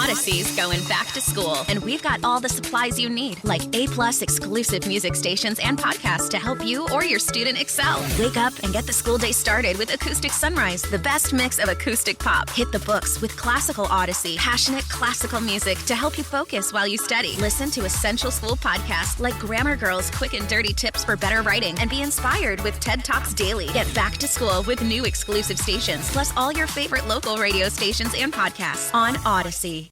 Odyssey's going back to school, and we've got all the supplies you need, like A+ exclusive music stations and podcasts to help you or your student excel. Wake up and get the school day started with Acoustic Sunrise, the best mix of acoustic pop. Hit the books with Classical Odyssey, passionate classical music to help you focus while you study. Listen to essential school podcasts like Grammar Girl's Quick and Dirty Tips for Better Writing, and be inspired with TED Talks Daily. Get back to school with new exclusive stations, plus all your favorite local radio stations and podcasts on Odyssey.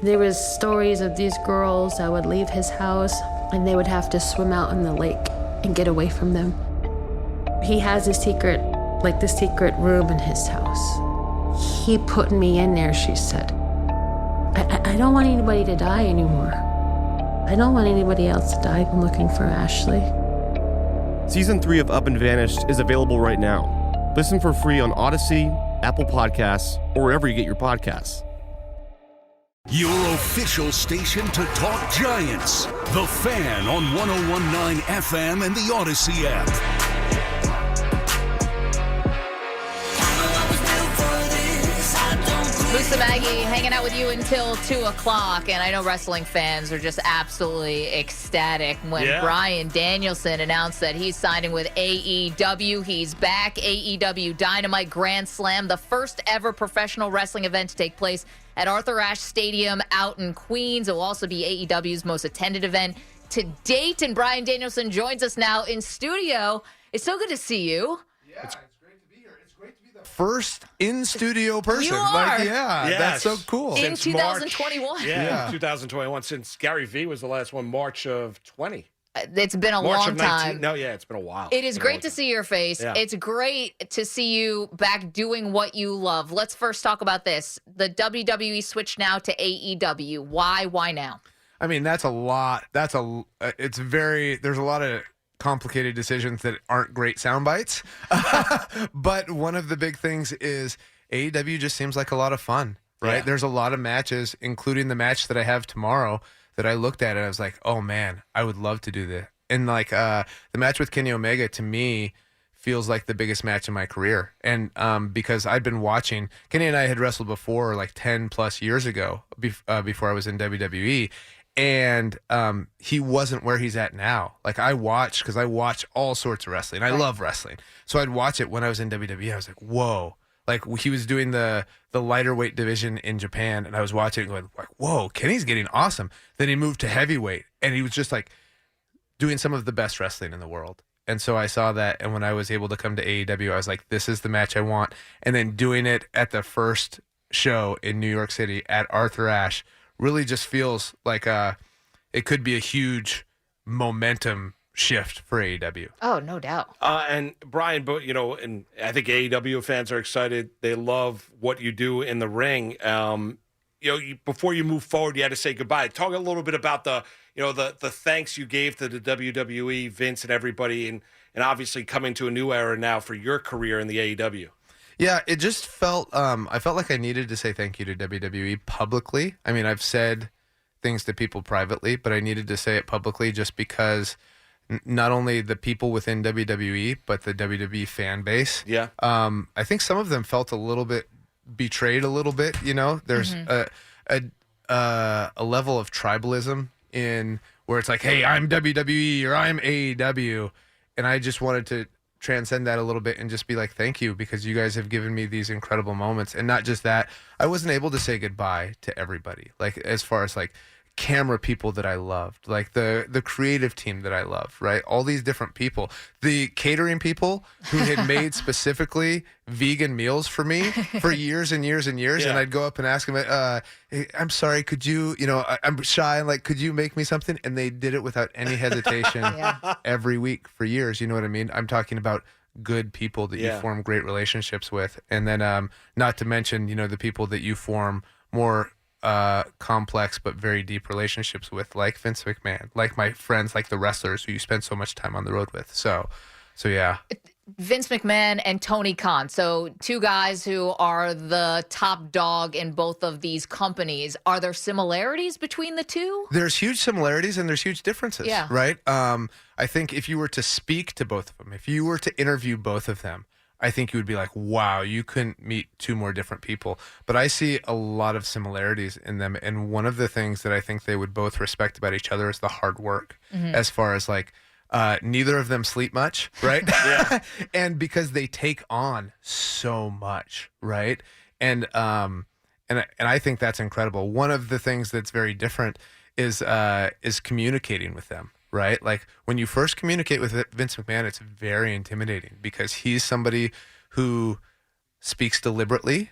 There was stories of these girls that would leave his house and they would have to swim out in the lake and get away from them. He has a secret, like the secret room in his house. He put me in there, she said. I don't want anybody to die anymore. I don't want anybody else to die. I'm looking for Ashley. Season 3 of Up and Vanished is available right now. Listen for free on Odyssey, Apple Podcasts, or wherever you get your podcasts. Your official station to talk Giants. The Fan on 101.9 FM and the Odyssey app. Musa Maggie hanging out with you until 2 o'clock, and I know wrestling fans are just absolutely ecstatic when Bryan Danielson announced that he's signing with AEW. He's back. AEW Dynamite Grand Slam, the first ever professional wrestling event to take place at Arthur Ashe Stadium out in Queens. It will also be AEW's most attended event to date, and Bryan Danielson joins us now in studio. It's so good to see you. Yeah, it's great to be here. It's great to be the first in-studio person. You are. Like, that's so cool. In 2021. Yeah, 2021, since Gary V was the last one, March of 20. It's been a March long of 19, time. No, yeah, it's been a while. It is great to see your face. Yeah. It's great to see you back doing what you love. Let's first talk about this. The WWE switch now to AEW. Why now? I mean, that's a lot. There's a lot of complicated decisions that aren't great sound bites. But one of the big things is AEW just seems like a lot of fun, right? Yeah. There's a lot of matches, including the match that I have tomorrow, that I looked at and I was like, oh man, I would love to do this. And like the match with Kenny Omega, to me, feels like the biggest match in my career. And because I'd been watching, Kenny and I had wrestled before, like 10 plus years ago, before I was in WWE. And he wasn't where he's at now. Like I watch all sorts of wrestling. I love wrestling. So I'd watch it when I was in WWE. I was like, whoa. Like he was doing the lighter weight division in Japan, and I was watching it going like, whoa, Kenny's getting awesome. Then he moved to heavyweight, and he was just like doing some of the best wrestling in the world. And so I saw that, and when I was able to come to AEW, I was like, this is the match I want. And then doing it at the first show in New York City at Arthur Ashe really just feels like it could be a huge momentum shift for AEW. Oh, no doubt. And Brian, but and I think AEW fans are excited. They love what you do in the ring. Before you move forward, you had to say goodbye. Talk a little bit about the thanks you gave to the WWE, Vince, and everybody, and obviously coming to a new era now for your career in the AEW. Yeah, it just felt I felt like I needed to say thank you to WWE publicly. I mean, I've said things to people privately, but I needed to say it publicly just because not only the people within WWE, but the WWE fan base. Yeah. I think some of them felt a little bit betrayed a little bit, There's a level of tribalism in where it's like, hey, I'm WWE or I'm AEW. And I just wanted to transcend that a little bit and just be like, thank you, because you guys have given me these incredible moments. And not just that, I wasn't able to say goodbye to everybody. Like as far as like camera people that I loved, like the creative team that I loved, right? All these different people, the catering people who had made specifically vegan meals for me for years and years and years. Yeah. And I'd go up and ask them, hey, I'm sorry, could you, I'm shy, and like, could you make me something? And they did it without any hesitation every week for years. You know what I mean? I'm talking about good people that you form great relationships with. And then not to mention, the people that you form more complex but very deep relationships with, like Vince McMahon, like my friends, like the wrestlers who you spend so much time on the road with. So yeah. Vince McMahon and Tony Khan. So two guys who are the top dog in both of these companies. Are there similarities between the two? There's huge similarities and there's huge differences, right? I think if you were to speak to both of them, if you were to interview both of them, I think you would be like, wow, you couldn't meet two more different people. But I see a lot of similarities in them. And one of the things that I think they would both respect about each other is the hard work, as far as like, neither of them sleep much, right? Yeah. And because they take on so much, right? And I think that's incredible. One of the things that's very different is communicating with them. Right? Like when you first communicate with Vince McMahon, it's very intimidating because he's somebody who speaks deliberately.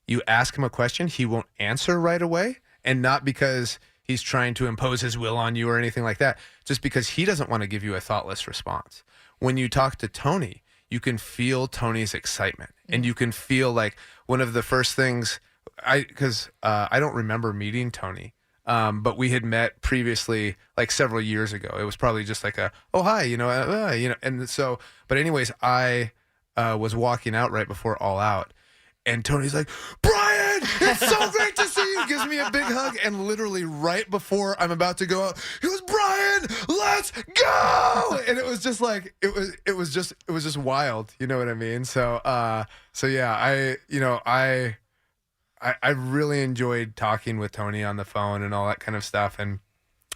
You ask him a question, he won't answer right away. And not because he's trying to impose his will on you or anything like that, just because he doesn't want to give you a thoughtless response. When you talk to Tony, you can feel Tony's excitement. And you can feel like one of the first things, because I don't remember meeting Tony. But we had met previously, like several years ago. It was probably just like oh, hi, and so, but anyways, I was walking out right before All Out, and Tony's like, Brian, it's so great to see you. Gives me a big hug, and literally right before I'm about to go out, he goes, Brian, let's go. And it was just like, it was just wild. You know what I mean? So yeah, I really enjoyed talking with Tony on the phone and all that kind of stuff, and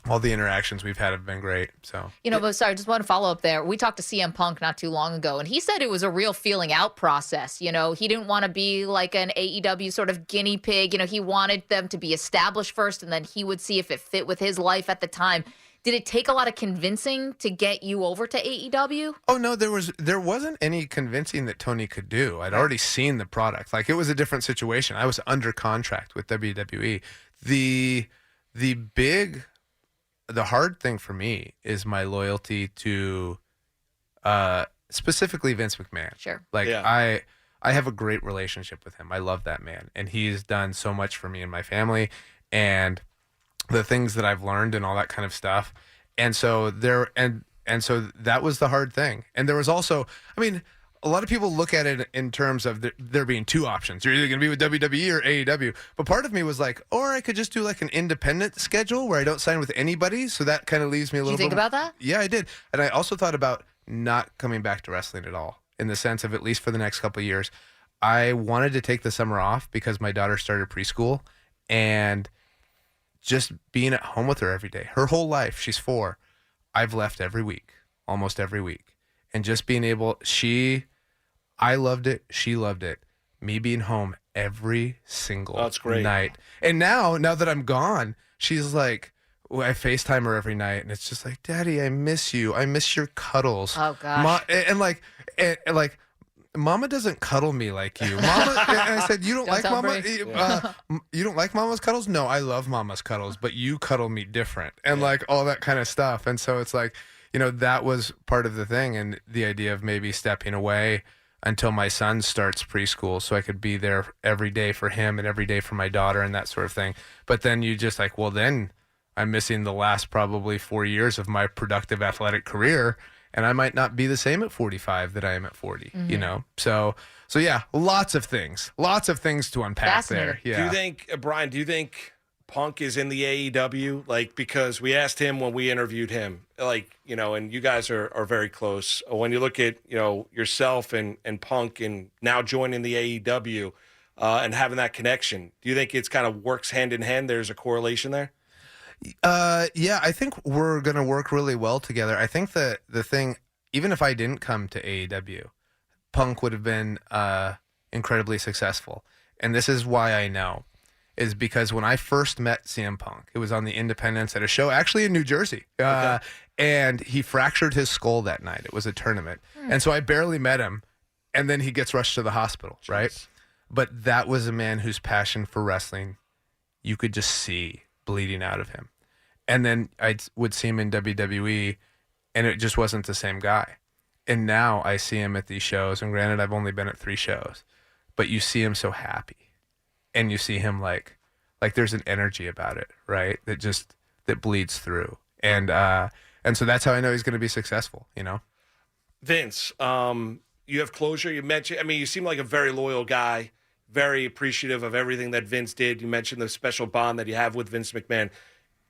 all the interactions we've had have been great. So, but sorry, just want to follow up there. We talked to CM Punk not too long ago, and he said it was a real feeling out process. He didn't want to be like an AEW sort of guinea pig. He wanted them to be established first, and then he would see if it fit with his life at the time. Did it take a lot of convincing to get you over to AEW? Oh, no, there wasn't any convincing that Tony could do. I'd already seen the product. Like, it was a different situation. I was under contract with WWE. The hard thing for me is my loyalty to specifically Vince McMahon. Sure. Like, yeah. I have a great relationship with him. I love that man. And he's done so much for me and my family. And the things that I've learned and all that kind of stuff. And so so that was the hard thing. And there was also, a lot of people look at it in terms of there being two options. You're either going to be with WWE or AEW. But part of me was like, or I could just do like an independent schedule where I don't sign with anybody. So that kind of leaves me a little bit. Did you think about that? Yeah, I did. And I also thought about not coming back to wrestling at all, in the sense of, at least for the next couple of years. I wanted to take the summer off because my daughter started preschool, and just being at home with her every day. Her whole life, she's 4. I've left every week, almost every week. And just being able, I loved it, she loved it. Me being home every single night. And now that I'm gone, she's like, I FaceTime her every night, and it's just like, Daddy, I miss you. I miss your cuddles. Oh, gosh. And Mama doesn't cuddle me like you. Mama, and I said, you don't like Mama? You don't like Mama's cuddles? No, I love Mama's cuddles, but you cuddle me different, and like all that kind of stuff. And so it's like, that was part of the thing, and the idea of maybe stepping away until my son starts preschool, so I could be there every day for him and every day for my daughter and that sort of thing. But then you just like, well, then I'm missing the last probably 4 years of my productive athletic career. And I might not be the same at 45 that I am at 40, So yeah, lots of things to unpack there. Yeah. Do you think, Brian, Punk is in the AEW? Like, because we asked him when we interviewed him, like, and you guys are very close. When you look at, yourself and Punk and now joining the AEW and having that connection, do you think it's kind of works hand in hand? There's a correlation there? Yeah, I think we're going to work really well together. I think that the thing, even if I didn't come to AEW, Punk would have been incredibly successful. And this is why I know, is because when I first met CM Punk, it was on the Independence at a show actually in New Jersey. And he fractured his skull that night. It was a tournament. And so I barely met him. And then he gets rushed to the hospital, right? But that was a man whose passion for wrestling, you could just see bleeding out of him. And then I would see him in WWE, and it just wasn't the same guy. And now I see him at these shows, and granted, I've only been at 3 shows, but you see him so happy, and you see him like there's an energy about it, right? That bleeds through, and so that's how I know he's going to be successful. Vince, you have closure. You mentioned, you seem like a very loyal guy, very appreciative of everything that Vince did. You mentioned the special bond that you have with Vince McMahon.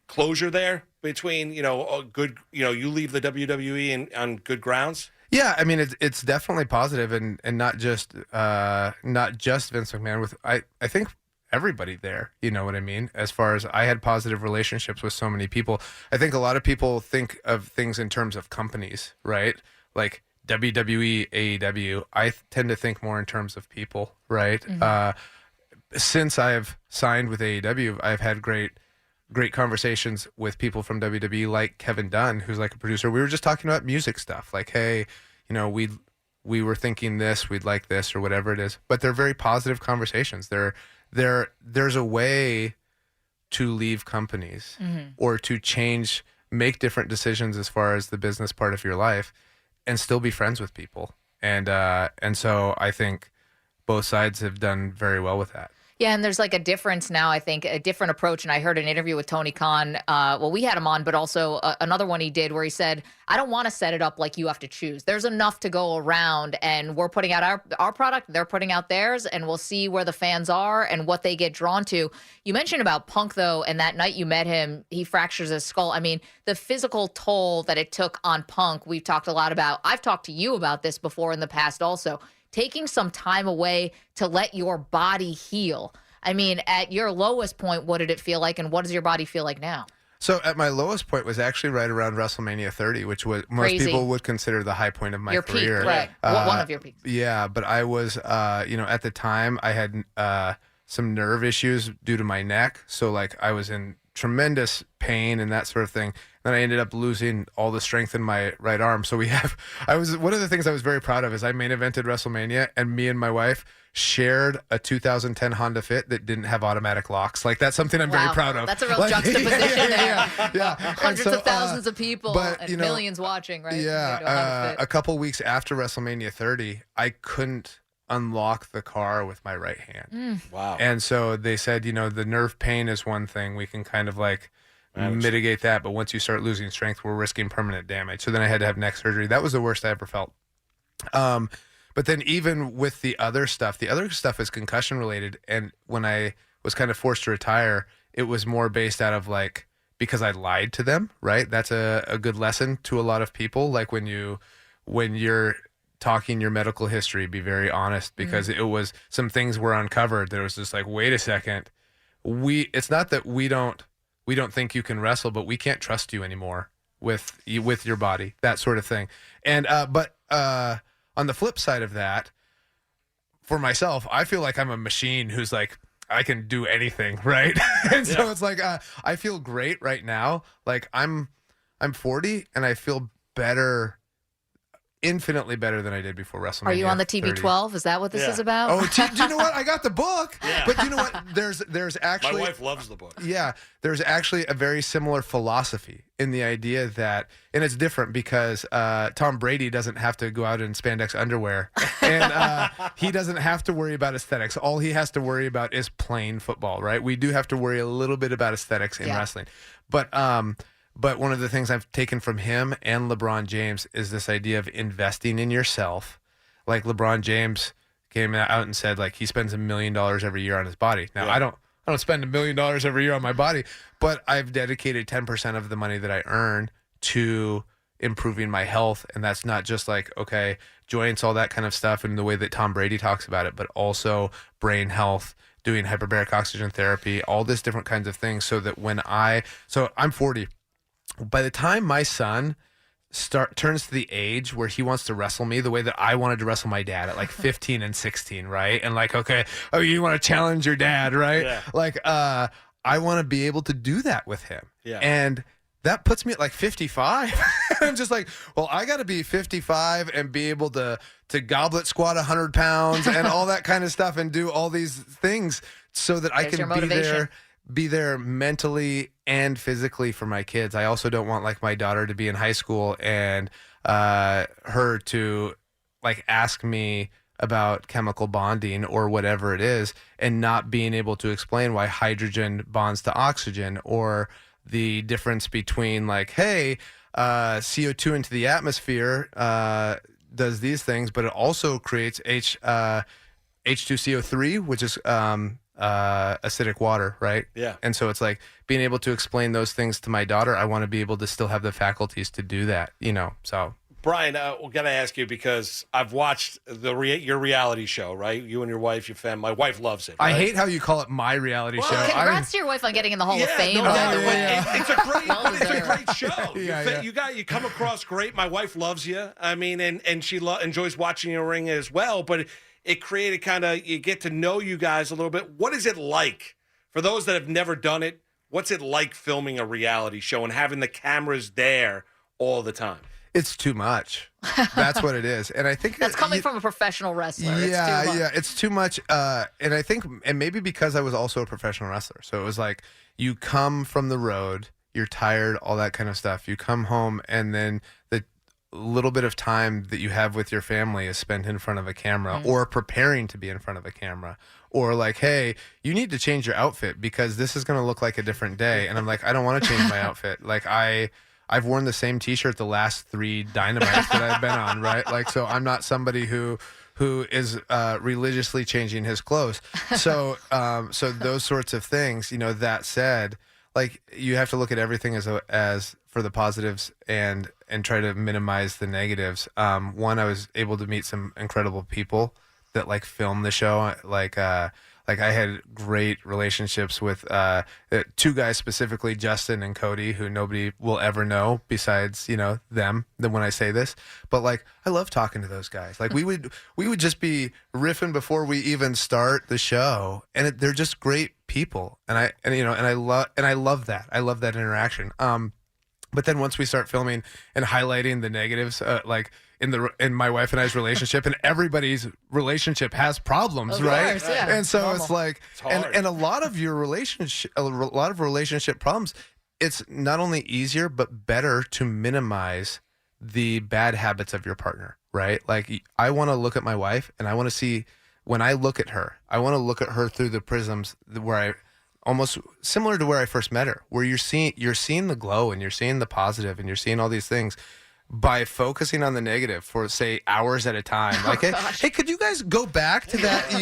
Closure there between, you leave the WWE on good grounds? Yeah, I mean it's definitely positive, and not just Vince McMahon. With I think everybody there, you know what I mean. As far as I had positive relationships with so many people, I think a lot of people think of things in terms of companies, right? Like WWE, AEW. I tend to think more in terms of people, right? Since I've signed with AEW, I've had great conversations with people from WWE, like Kevin Dunn, who's like a producer. We were just talking about music stuff, like, hey, you know, we were thinking this, we'd like this, or whatever it is. But they're very positive conversations. There's a way to leave companies or to make different decisions as far as the business part of your life, and still be friends with people. And so I think both sides have done very well with that. Yeah, and there's like a difference now, I think, a different approach. And I heard an interview with Tony Khan. Well, we had him on, but also another one he did where he said, I don't want to set it up like you have to choose. There's enough to go around, and we're putting out our product, they're putting out theirs, and we'll see where the fans are and what they get drawn to. You mentioned about Punk, though, and that night you met him, he fractures his skull. I mean, the physical toll that it took on Punk, we've talked a lot about. I've talked to you about this before in the past also. Taking some time away to let your body heal. I mean, at your lowest point, what did it feel like, and what does your body feel like now? So at my lowest point was actually right around WrestleMania 30, which was most people would consider the high point of my career. Peak, right? One of your peaks. Yeah, but I was, at the time I had some nerve issues due to my neck, so like I was in tremendous pain and that sort of thing. Then I ended up losing all the strength in my right arm. So one of the things I was very proud of is I main evented WrestleMania, and me and my wife shared a 2010 Honda Fit that didn't have automatic locks. Like, that's something I'm very proud of. That's a real juxtaposition there. Yeah. Hundreds of thousands of people and millions watching, right? Yeah. A couple weeks after WrestleMania 30, I couldn't unlock the car with my right hand. Wow. And so they said, the nerve pain is one thing. We can kind of like mitigate that, but once you start losing strength, we're risking permanent damage. So then I had to have neck surgery. That was the worst I ever felt. But then even with the other stuff is concussion related. And when I was kind of forced to retire, it was more based out of like, because I lied to them, right? That's a good lesson to a lot of people. Like when you're talking your medical history, be very honest, because it was, some things were uncovered that it was just like, wait a second. It's not that we don't think you can wrestle, but we can't trust you anymore with your body, that sort of thing. And, but on the flip side of that, for myself, I feel like I'm a machine who's like, I can do anything, right? And so it's like, I feel great right now. Like I'm 40 and I feel better, infinitely better than I did before WrestleMania. Are you on the TB12? Is that what this is about? Oh, do you know what? I got the book. Yeah. But you know what? There's actually... My wife loves the book. Yeah. There's actually a very similar philosophy in the idea that... And it's different because Tom Brady doesn't have to go out in spandex underwear. And he doesn't have to worry about aesthetics. All he has to worry about is playing football, right? We do have to worry a little bit about aesthetics in wrestling. But one of the things I've taken from him and LeBron James is this idea of investing in yourself. Like LeBron James came out and said, like, he spends $1 million every year on his body. Now, I don't spend $1 million every year on my body, but I've dedicated 10% of the money that I earn to improving my health. And that's not just like, okay, joints, all that kind of stuff, and the way that Tom Brady talks about it, but also brain health, doing hyperbaric oxygen therapy, all this different kinds of things, so that so I'm 40. By the time my son turns to the age where he wants to wrestle me the way that I wanted to wrestle my dad at like 15 and 16, right? And like, okay, you want to challenge your dad, right? Yeah. Like, I want to be able to do that with him. Yeah. And that puts me at like 55. I'm just like, well, I got to be 55 and be able to goblet squat 100 pounds and all that kind of stuff and do all these things so that I can be there mentally and physically for my kids. I also don't want like my daughter to be in high school and her to like ask me about chemical bonding or whatever it is and not being able to explain why hydrogen bonds to oxygen, or the difference between like, hey, CO2 into the atmosphere does these things, but it also creates H2CO3, which is acidic water, right? Yeah. And so it's like being able to explain those things to my daughter. I want to be able to still have the faculties to do that, so. Brian, we got to ask you because I've watched your reality show, right? You and your wife, your fam. My wife loves it. Right? I hate how you call it my reality show. Congrats to your wife on getting in the Hall of Fame. No, by the way. It's a great show. Yeah. You come across great. My wife loves you. I mean, and she enjoys watching your ring as well. But it created you get to know you guys a little bit. What is it like for those that have never done it? What's it like filming a reality show and having the cameras there all the time? It's too much. That's what it is. And I think that's coming from a professional wrestler. It's too much. And I think, and maybe because I was also a professional wrestler. So it was like you come from the road, you're tired, all that kind of stuff. You come home, and then the little bit of time that you have with your family is spent in front of a camera or preparing to be in front of a camera. Or like, hey, you need to change your outfit because this is going to look like a different day. And I'm like, I don't want to change my outfit. Like I've worn the same T-shirt the last 3 Dynamites that I've been on, right? Like, so I'm not somebody who is religiously changing his clothes. So so those sorts of things. That said, like you have to look at everything as for the positives and try to minimize the negatives. One, I was able to meet some incredible people that like film the show. Like I had great relationships with 2 guys specifically, Justin and Cody, who nobody will ever know besides, them, then when I say this. But like, I love talking to those guys. Like we would just be riffing before we even start the show. And they're just great people. And I love that. I love that interaction. But then once we start filming and highlighting the negatives, like in my wife and I's relationship, and everybody's relationship has problems, of right? Course, yeah. And so Normal. it's like, and a lot of your relationship problems, it's not only easier but better to minimize the bad habits of your partner, right? Like I want to look at my wife, and I want to see when I look at her, I want to look at her through the prisms where I. Almost similar to where I first met her, where you're seeing the glow and you're seeing the positive and you're seeing all these things by focusing on the negative for say hours at a time. Like, hey, could you guys go back to that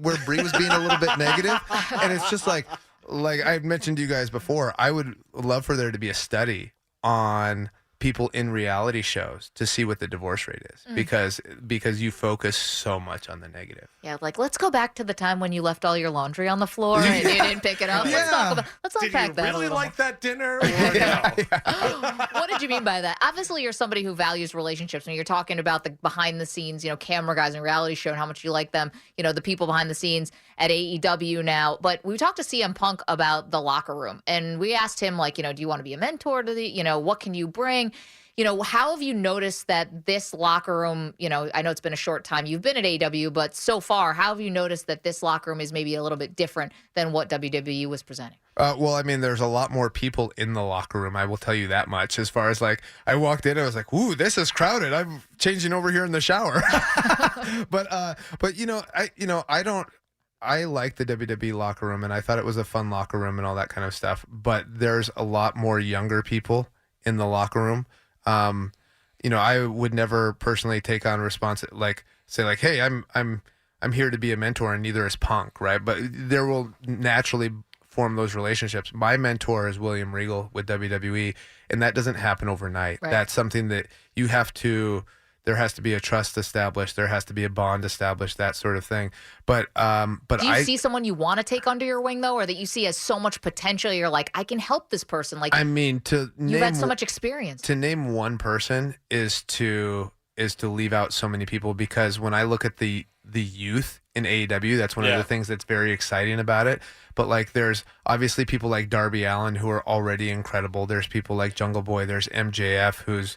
where Bree was being a little bit negative? And it's just like I've mentioned to you guys before, I would love for there to be a study on people in reality shows to see what the divorce rate is because you focus so much on the negative. Yeah, like let's go back to the time when you left all your laundry on the floor and you didn't pick it up. Yeah. Let's unpack that. Did you really like that dinner? Or no? What did you mean by that? Obviously, you're somebody who values relationships. When you're talking about the behind the scenes, camera guys in reality show and how much you like them, the people behind the scenes at AEW now. But we talked to CM Punk about the locker room, and we asked him, like, do you want to be a mentor to the, what can you bring? How have you noticed that this locker room, I know it's been a short time you've been at AEW, but so far, how have you noticed that this locker room is maybe a little bit different than what WWE was presenting? Well, I mean, there's a lot more people in the locker room. I will tell you that much. As far as like, I walked in, I was like, "Ooh, this is crowded. I'm changing over here in the shower." but I like the WWE locker room, and I thought it was a fun locker room and all that kind of stuff. But there's a lot more younger people in the locker room. I would never personally take on say like, hey, I'm here to be a mentor, and neither is Punk, right? But there will naturally form those relationships. My mentor is William Regal with WWE, and that doesn't happen overnight. Right. That's something that there has to be a trust established. There has to be a bond established, that sort of thing. But do you see someone you want to take under your wing, though, or that you see as so much potential? You're like, I can help this person. Like, I mean, you've had so much experience. To name one person is to leave out so many people, because when I look at the youth in AEW, that's one of the things that's very exciting about it. But like, there's obviously people like Darby Allin who are already incredible. There's people like Jungle Boy. There's MJF who's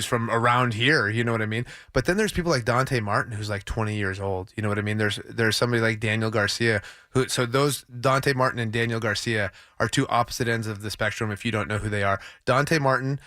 from around here, you know what I mean? But then there's people like Dante Martin, who's like 20 years old, you know what I mean? There's somebody like Daniel Garcia, so those Dante Martin and Daniel Garcia are two opposite ends of the spectrum if you don't know who they are. Dante Martin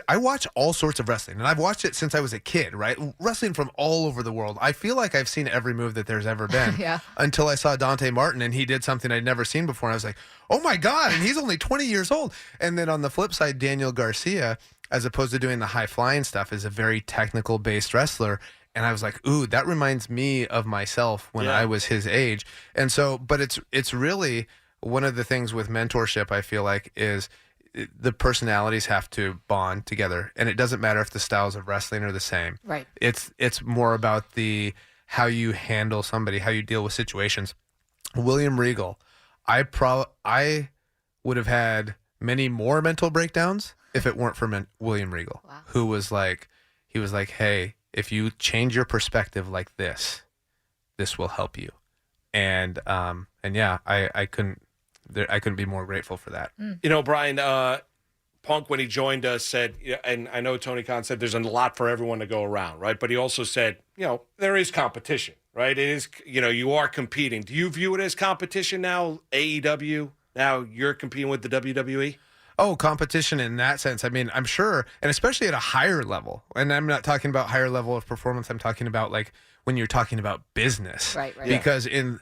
I watch all sorts of wrestling, and I've watched it since I was a kid, right? Wrestling from all over the world. I feel like I've seen every move that there's ever been until I saw Dante Martin, and he did something I'd never seen before. And I was like, oh my God, and he's only 20 years old. And then on the flip side, Daniel Garcia, as opposed to doing the high flying stuff, is a very technical based wrestler. And I was like, ooh, that reminds me of myself when I was his age. And so, but it's really one of the things with mentorship, I feel like, is the personalities have to bond together, and it doesn't matter if the styles of wrestling are the same. Right. It's more about how you handle somebody, how you deal with situations. William Regal, I would have had many more mental breakdowns if it weren't for William Regal, who was like, hey, if you change your perspective like this will help you. And yeah, I couldn't be more grateful for that. You know, Brian, Punk, when he joined us, said, and I know Tony Khan said there's a lot for everyone to go around, right? But he also said, there is competition, right? It is, you are competing. Do you view it as competition now, AEW? Now you're competing with the WWE? Oh, competition in that sense. I mean, I'm sure, and especially at a higher level. And I'm not talking about higher level of performance. I'm talking about like when you're talking about business. Right. Because in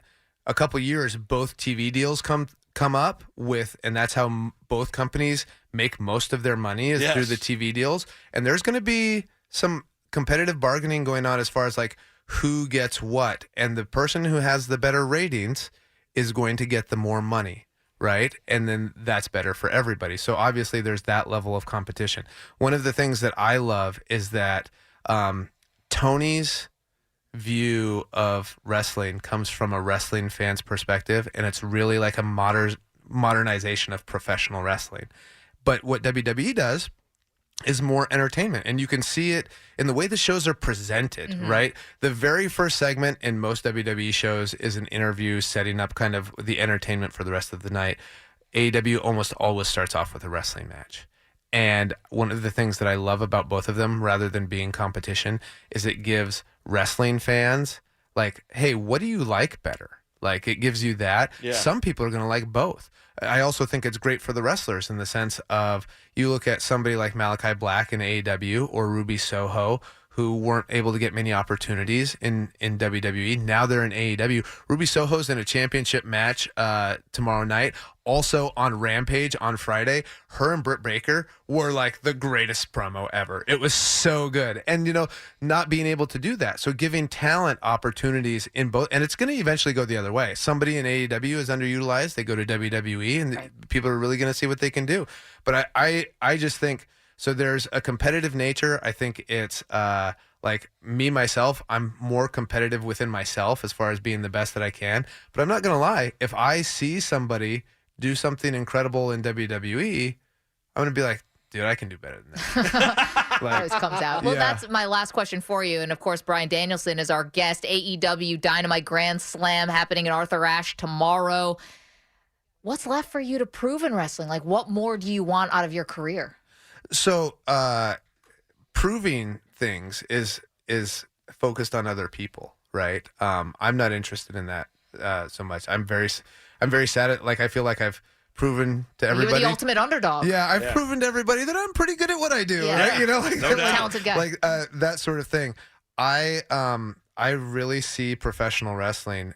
a couple of years, both TV deals come up with, and that's how both companies make most of their money is through the TV deals. And there's going to be some competitive bargaining going on as far as like who gets what. And the person who has the better ratings is going to get the more money. Right. And then that's better for everybody. So obviously there's that level of competition. One of the things that I love is that Tony's view of wrestling comes from a wrestling fan's perspective, and it's really like a modernization of professional wrestling. But what WWE does is more entertainment, and you can see it in the way the shows are presented, right? The very first segment in most WWE shows is an interview setting up kind of the entertainment for the rest of the night. AEW almost always starts off with a wrestling match. And one of the things that I love about both of them, rather than being competition, is it gives wrestling fans like, hey, what do you like better? Like, it gives you that. Yeah. Some people are going to like both. I also think it's great for the wrestlers in the sense of you look at somebody like Malachi Black in AEW or Ruby Soho, who weren't able to get many opportunities in WWE. Now they're in AEW. Ruby Soho's in a championship match tomorrow night. Also on Rampage on Friday, her and Britt Baker were like the greatest promo ever. It was so good. And, not being able to do that. So giving talent opportunities in both, and it's going to eventually go the other way. Somebody in AEW is underutilized. They go to WWE and people are really going to see what they can do. But I just think, so there's a competitive nature. I think it's like me, myself, I'm more competitive within myself as far as being the best that I can. But I'm not going to lie. If I see somebody do something incredible in WWE, I'm going to be like, dude, I can do better than that. Always comes out. Well, that's my last question for you. And, of course, Bryan Danielson is our guest. AEW Dynamite Grand Slam happening in Arthur Ashe tomorrow. What's left for you to prove in wrestling? Like, what more do you want out of your career? So proving things is focused on other people, right? I'm not interested in that so much. I'm very sad at, like, I feel like I've proven to everybody. You're the ultimate underdog. Yeah, I've proven to everybody that I'm pretty good at what I do, right? Like, talented guy. Like that sort of thing. I really see professional wrestling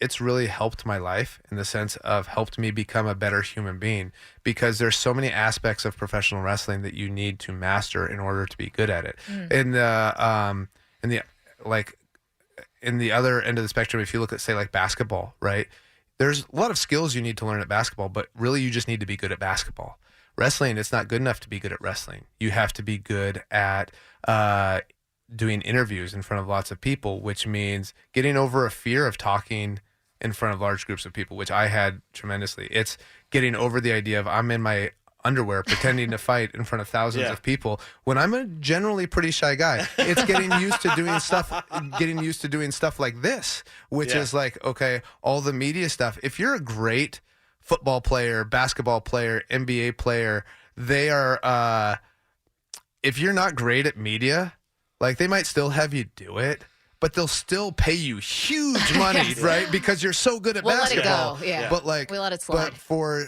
it's really helped my life in the sense of helped me become a better human being, because there's so many aspects of professional wrestling that you need to master in order to be good at it. In the other end of the spectrum, if you look at, say, like basketball, right? There's a lot of skills you need to learn at basketball, but really you just need to be good at basketball. Wrestling, it's not good enough to be good at wrestling. You have to be good at doing interviews in front of lots of people, which means getting over a fear of talking in front of large groups of people, which I had tremendously. It's getting over the idea of I'm in my underwear pretending to fight in front of thousands of people when I'm a generally pretty shy guy. It's getting used to doing stuff like this, which is like, okay, all the media stuff. If you're a great football player, basketball player, NBA player, they are, if you're not great at media, like, they might still have you do it, but they'll still pay you huge money, right? Because you're so good at basketball. Let it go. Yeah. But like, we let it slide. But for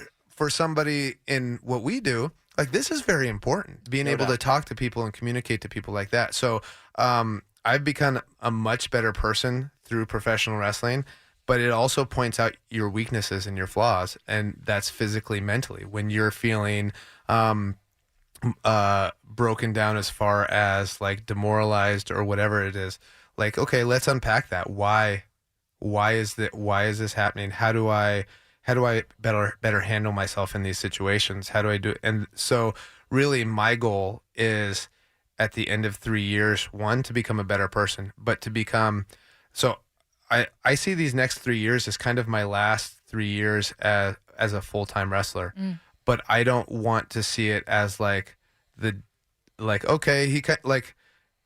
somebody in what we do, like, this is very important. Being able to talk to people and communicate to people like that. So I've become a much better person through professional wrestling, but it also points out your weaknesses and your flaws, and that's physically, mentally. When you're feeling broken down as far as like demoralized or whatever it is, like, okay, let's unpack that. Why is this happening? How do I how do I better handle myself in these situations? How do I do it? And so really my goal is at the end of 3 years, one, to become a better person, but to become, so I see these next 3 years as kind of my last 3 years as a full-time wrestler, but I don't want to see it as like okay,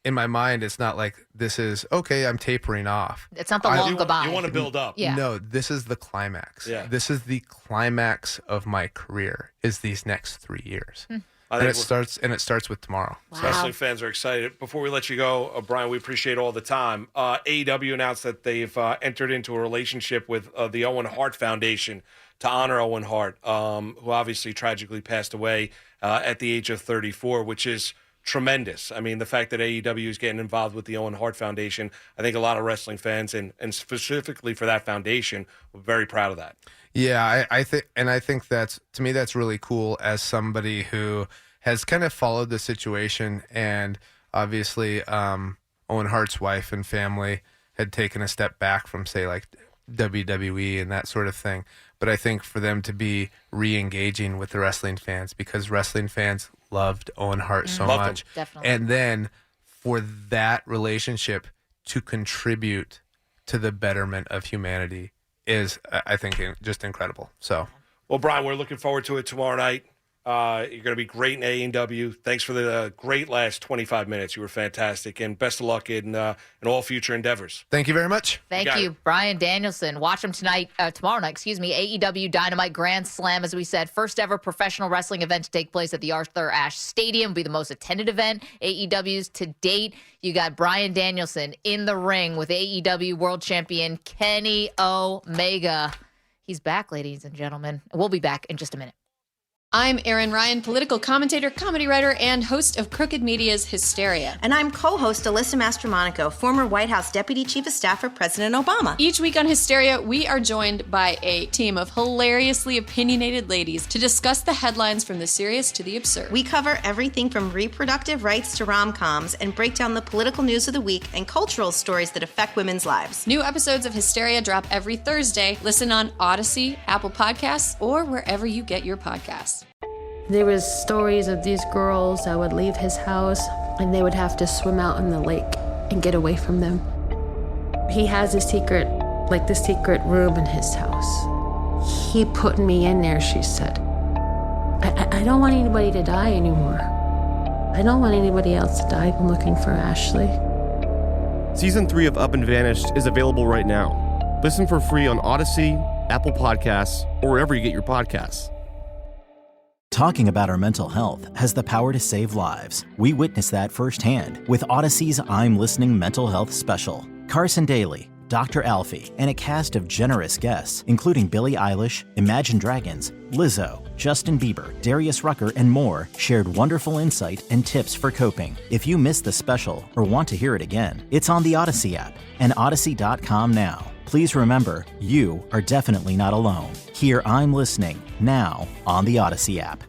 in my mind, it's not like this is, okay, I'm tapering off. It's not the long goodbye. You want to build up. Yeah. No, this is the climax. Yeah. This is the climax of my career, is these next 3 years. I And think it starts with tomorrow. Wow. Wrestling fans are excited. Before we let you go, Brian, we appreciate all the time. AEW announced that they've entered into a relationship with the Owen Hart Foundation to honor Owen Hart, who obviously tragically passed away at the age of 34, which is tremendous. I mean, the fact that AEW is getting involved with the Owen Hart Foundation, I think a lot of wrestling fans, and specifically for that foundation, were very proud of that. Yeah, I think that's, to me, that's really cool as somebody who has kind of followed the situation, and obviously Owen Hart's wife and family had taken a step back from, say, like WWE and that sort of thing. But I think for them to be re-engaging with the wrestling fans, because wrestling fans loved Owen Hart so Loved him. much. Definitely. And then for that relationship to contribute to the betterment of humanity is, I think, just incredible. So, Well, Brian, we're looking forward to it tomorrow night. You're going to be great in AEW. Thanks for the great last 25 minutes. You were fantastic, and best of luck in all future endeavors. thank you very much. Thank got you, Brian Danielson. Watch him tomorrow night, AEW Dynamite Grand Slam, as we said. First ever professional wrestling event to take place at the Arthur Ashe Stadium. Will be the most attended event AEW's to date. You got Brian Danielson in the ring with AEW World Champion Kenny Omega. He's back, ladies and gentlemen. We'll be back in just a minute. I'm Erin Ryan, political commentator, comedy writer, and host of Crooked Media's Hysteria. And I'm co-host Alyssa Mastromonaco, former White House Deputy Chief of Staff for President Obama. Each week on Hysteria, we are joined by a team of hilariously opinionated ladies to discuss the headlines from the serious to the absurd. We cover everything from reproductive rights to rom-coms and break down the political news of the week and cultural stories that affect women's lives. New episodes of Hysteria drop every Thursday. Listen on Odyssey, Apple Podcasts, or wherever you get your podcasts. There was stories of these girls that would leave his house and they would have to swim out in the lake and get away from them. He has a secret room in his house. He put me in there, she said. I don't want anybody to die anymore. I don't want anybody else to die. I'm looking for Ashley. Season 3 of Up and Vanished is available right now. Listen for free on Odyssey, Apple Podcasts, or wherever you get your podcasts. Talking about our mental health has the power to save lives. We witnessed that firsthand with Odyssey's I'm Listening mental health special. Carson Daly, Dr. Alfie, and a cast of generous guests, including Billie Eilish, Imagine Dragons, Lizzo, Justin Bieber, Darius Rucker, and more, shared wonderful insight and tips for coping. If you missed the special or want to hear it again, it's on the Odyssey app and Odyssey.com now. Please remember, you are definitely not alone. Hear I'm Listening now on the Odyssey app.